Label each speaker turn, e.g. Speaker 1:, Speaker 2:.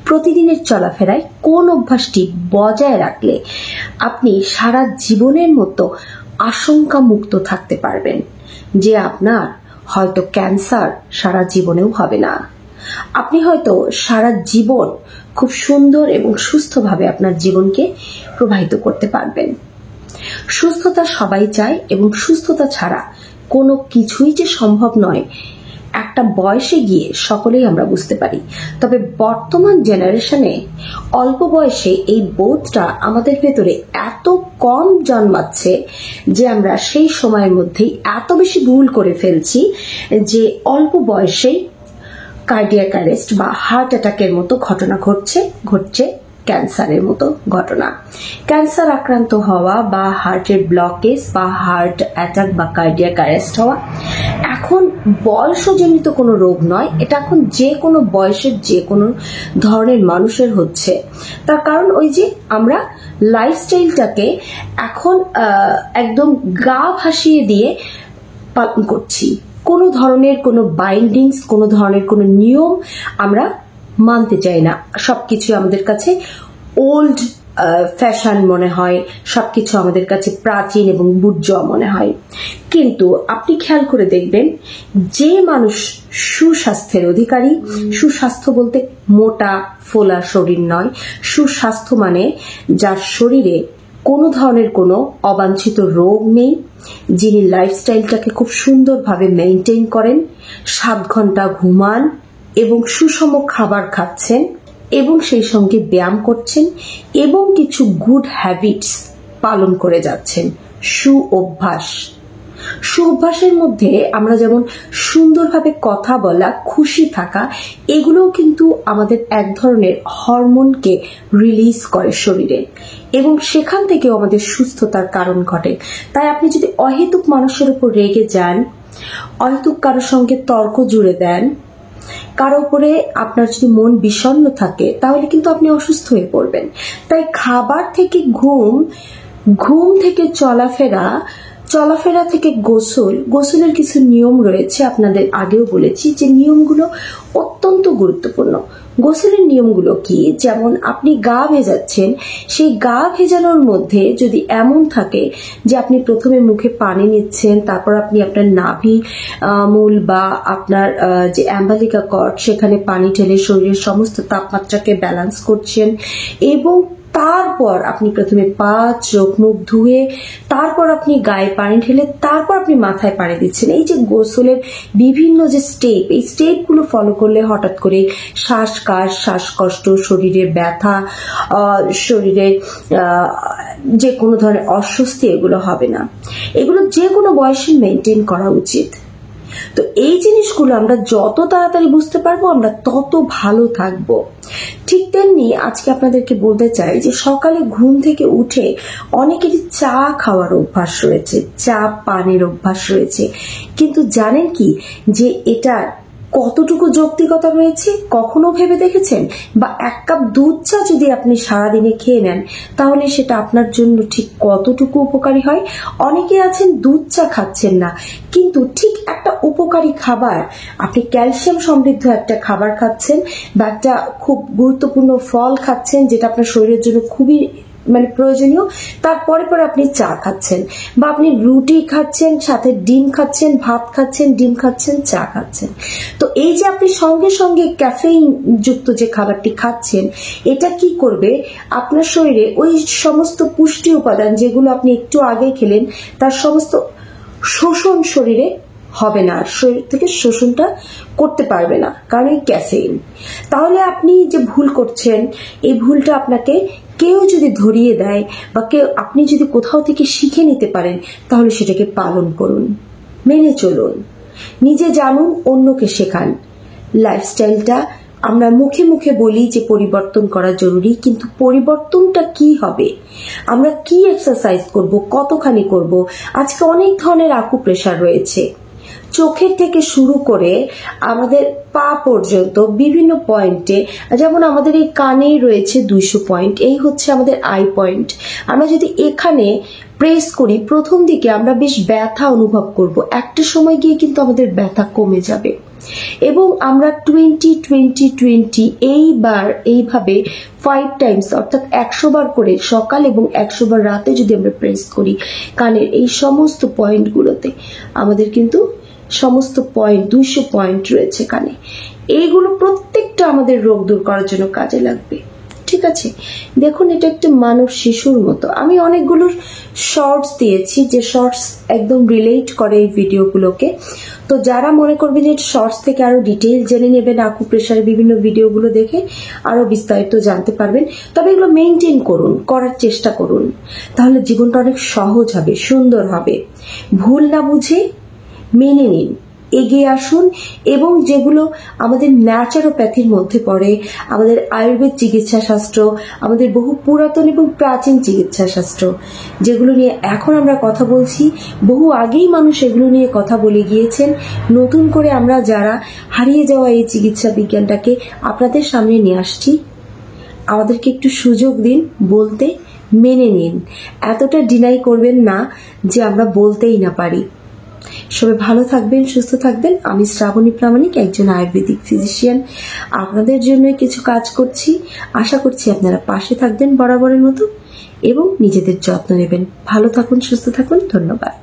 Speaker 1: প্রতিদিনের চলাফেরায় কোন অভ্যাসটি বজায় রাখলে আপনি সারা জীবনের মতো আশঙ্কা মুক্ত থাকতে পারবেন যে আপনার হয়তো ক্যান্সার সারা জীবনেও হবে না। আপনি হয়তো সারা জীবন খুব সুন্দর এবং সুস্থভাবে আপনার জীবনকে প্রবাহিত করতে পারবেন। সুস্থতা সবাই চায় এবং সুস্থতা ছাড়া কোনো কিছুই যে সম্ভব নয় একটা বয়সে গিয়ে সকলেই আমরা বুঝতে পারি। তবে বর্তমান জেনারেশনে অল্প বয়সে এই বোধটা আমাদের ভেতরে এত কম জন্মাচ্ছে যে আমরা সেই সময়ের মধ্যেই এত বেশি ভুল করে ফেলছি যে অল্প বয়সেই কার্ডিয়াক অ্যারেস্ট বা হার্ট অ্যাটাকের মতো ঘটনা ঘটছে ক্যান্সারের মতো ঘটনা। ক্যান্সার আক্রান্ত হওয়া বা হার্টের ব্লকেজ বা হার্ট অ্যাটাক বা কার্ডিয়াক অ্যারেস্ট হওয়া এখন বয়সজনিত কোনো রোগ নয়, এটা এখন যে কোনো বয়সের যে কোনো ধরনের মানুষের হচ্ছে। তার কারণ ওই যে আমরা লাইফস্টাইলটাকে এখন একদম গা ভাসিয়ে দিয়ে পালন করছি। কোনো ধরনের কোনো বাইন্ডিংস, কোনো ধরনের কোনো নিয়ম আমরা মানতে চাই না। সবকিছু আমাদের কাছে ওল্ড ফ্যাশন মনে হয়, সবকিছু আমাদের কাছে প্রাচীন এবং বুর্জোয়া মনে হয়। কিন্তু আপনি খেয়াল করে দেখবেন যে মানুষ সুস্বাস্থ্যের অধিকারী, সুস্বাস্থ্য বলতে মোটা ফোলা শরীর নয়, সুস্বাস্থ্য মানে যার শরীরে কোনো ধরনের কোনো অবাঞ্ছিত রোগ নেই, যিনি লাইফস্টাইলটাকে খুব সুন্দরভাবে মেইনটেইন করেন, 7 ঘন্টা ঘুমান এবং সুষম খাবার খাচ্ছেন এবং সেই সঙ্গে ব্যায়াম করছেন এবং কিছু গুড হ্যাবিটস পালন করে যাচ্ছেন। সুঅভ্যাসের মধ্যে আমরা যেমন সুন্দরভাবে কথা বলা, খুশি থাকা, এগুলোও কিন্তু আমাদের এক ধরনের হরমোনকে রিলিজ করে শরীরে এবং সেখান থেকেও আমাদের সুস্থতার কারণ ঘটে। তাই আপনি যদি অহেতুক মানুষের উপর রেগে যান, অহেতুক কারোর সঙ্গে তর্ক জুড়ে দেন, কারো উপরে আপনার যদি মন বিষণ্ণ থাকে, তাহলে কিন্তু আপনি অসুস্থ হয়ে পড়বেন। তাই খাবার থেকে ঘুম থেকে চলাফেরা থেকে গোসলের কিছু নিয়ম রয়েছে। আপনাদের আগেও বলেছি যে নিয়মগুলো অত্যন্ত গুরুত্বপূর্ণ। গোসলের নিয়মগুলো কি? যেমন আপনি গা ভেজাচ্ছেন, সেই গা ভেজানোর মধ্যে যদি এমন থাকে যে আপনি প্রথমে মুখে পানি নিচ্ছেন, তারপর আপনি আপনার নাভি মূল বা আপনার যে অ্যাম্বালিকা কর্ড সেখানে পানি ঢেলে শরীরের সমস্ত তাপমাত্রাকে ব্যালেন্স করছেন এবং তারপর আপনি প্রথমে পা চোখ মুখ ধুয়ে তারপর আপনি গায়ে পানি ঢেলে তারপর আপনি মাথায় পানি দিচ্ছেন। এই যে গোসলের বিভিন্ন যে স্টেপ, এই স্টেপগুলো ফলো করলে হঠাৎ করে শ্বাসকষ্ট, শরীরে ব্যথা, শরীরে যে কোনো ধরনের অস্বস্তি এগুলো হবে না। এগুলো যে কোনো বয়সে মেনটেন করা উচিত। তো এই জিনিসগুলো আমরা যত তাড়াতাড়ি বুঝতে পারবো আমরা তত ভালো থাকবো। ঠিক তেমনি আজকে আপনাদেরকে বলতে চাই যে সকালে ঘুম থেকে উঠে অনেকেরই চা খাওয়ার অভ্যাস রয়েছে, চা পানের অভ্যাস রয়েছে, কিন্তু জানেন কি যে এটা কতটুকু যৌক্তিকতা রয়েছে? কখনো ভেবে দেখেছেন? বা 1 কাপ দুধ চা যদি আপনি সারাদিনে খেয়ে নেন তাহলে সেটা আপনার জন্য ঠিক কতটুকু উপকারী হয়? অনেকে আছেন দুধ চা খাচ্ছেন না, কিন্তু ঠিক একটা উপকারী খাবার, আপনি ক্যালসিয়াম সমৃদ্ধ একটা খাবার খাচ্ছেন বা একটা খুব গুরুত্বপূর্ণ ফল খাচ্ছেন যেটা আপনার শরীরের জন্য খুবই প্রয়োজনীয়, তারপরে আপনি চা খাচ্ছেন বা আপনি রুটি খাচ্ছেন, সাথে ডিম খাচ্ছেন, ভাত খাচ্ছেন, ডিম খাচ্ছেন, চা খাচ্ছেন। তো এই যে আপনি সঙ্গে সঙ্গে ক্যাফেইন যুক্ত যে খাবারটি খাচ্ছেন, এটা কি করবে? আপনার শরীরে ওই সমস্ত পুষ্টি উপাদান যেগুলো আপনি একটু আগে খেলেন তার সমস্ত শোষণ শরীরে হবে না, শরীর থেকে শোষণটা করতে পারবে না, কারণ এই ক্যাফেইন। তাহলে আপনি যে ভুল করছেন, এই ভুলটা আপনাকে কেউ যদি ধরিয়ে দেয় বা আপনি যদি কোথাও থেকে শিখে নিতে পারেন, তাহলে সেটাকে পালন করুন, মেনে চলুন, নিজে জানুন, অন্যকে শেখান। লাইফস্টাইলটা আমরা মুখে মুখে বলি যে পরিবর্তন করা জরুরি, কিন্তু পরিবর্তনটা কি হবে? আমরা কি এক্সারসাইজ করব, কতখানি করব? আজকে অনেক ধরনের আকুপ্রেশার রয়েছে, চোখের থেকে শুরু করে আমাদের পা পর্যন্ত বিভিন্ন পয়েন্টে, যেমন আমাদের এই কানেই রয়েছে 200 পয়েন্ট, এই হচ্ছে আমাদের আই পয়েন্ট। আমরা যদি এখানে প্রেস করি প্রথম দিকে আমরা বেশ ব্যথা অনুভব করব, একটা সময় গিয়ে কিন্তু আমাদের ব্যথা কমে যাবে এবং আমরা 20-20-20 এইবার এইভাবে 5 টাইমস অর্থাৎ 100 বার করে সকাল এবং 100 বার রাতে যদি আমরা প্রেস করি কানের এই সমস্ত পয়েন্টগুলোতে, আমাদের কিন্তু সমস্ত পয়েন্ট 200 পয়েন্ট রয়েছে কানে, এইগুলো প্রত্যেকটা আমাদের রোগ দূর করার জন্য কাজে লাগবে। ঠিক আছে, দেখুন এটা একটা মানব শিশুর মতো। আমি অনেকগুলো শর্টস দিয়েছি যে শর্টস একদম রিলেট করে এই ভিডিওগুলোকে। তো যারা মনে করবেন যে শর্টস থেকে আরো ডিটেইল জেনে নেবেন, আকুপ্রেশারের বিভিন্ন ভিডিওগুলো দেখে আরো বিস্তারিত জানতে পারবেন। তবে এগুলো মেনটেন করুন, করার চেষ্টা করুন, তাহলে জীবনটা অনেক সহজ হবে, সুন্দর হবে। ভুল না বুঝে মেনে নিন, এগিয়ে আসুন এবং যেগুলো আমাদের ন্যাচারোপ্যাথির মধ্যে পড়ে, আমাদের আয়ুর্বেদ চিকিৎসা শাস্ত্র, আমাদের বহু পুরাতন এবং প্রাচীন চিকিৎসা শাস্ত্র, যেগুলো নিয়ে এখন আমরা কথা বলছি, বহু আগেই মানুষ এগুলো নিয়ে কথা বলে গিয়েছেন। নতুন করে আমরা যারা হারিয়ে যাওয়া এই চিকিৎসা বিজ্ঞানটাকে আপনাদের সামনে নিয়ে আসছি, আমাদেরকে একটু সুযোগ দিন বলতে, মেনে নিন, এতটা ডিনাই করবেন না যে আমরা বলতেই না পারি। সবাই ভালো থাকবেন, সুস্থ থাকবেন। আমি শ্রাবণী প্রামাণিক, একজন আয়ুর্বেদিক ফিজিশিয়ান, আপনাদের জন্য কিছু কাজ করছি। আশা করছি আপনারা পাশে থাকবেন বরাবরের মতো এবং নিজেদের যত্ন নেবেন। ভালো থাকুন, সুস্থ থাকুন। ধন্যবাদ।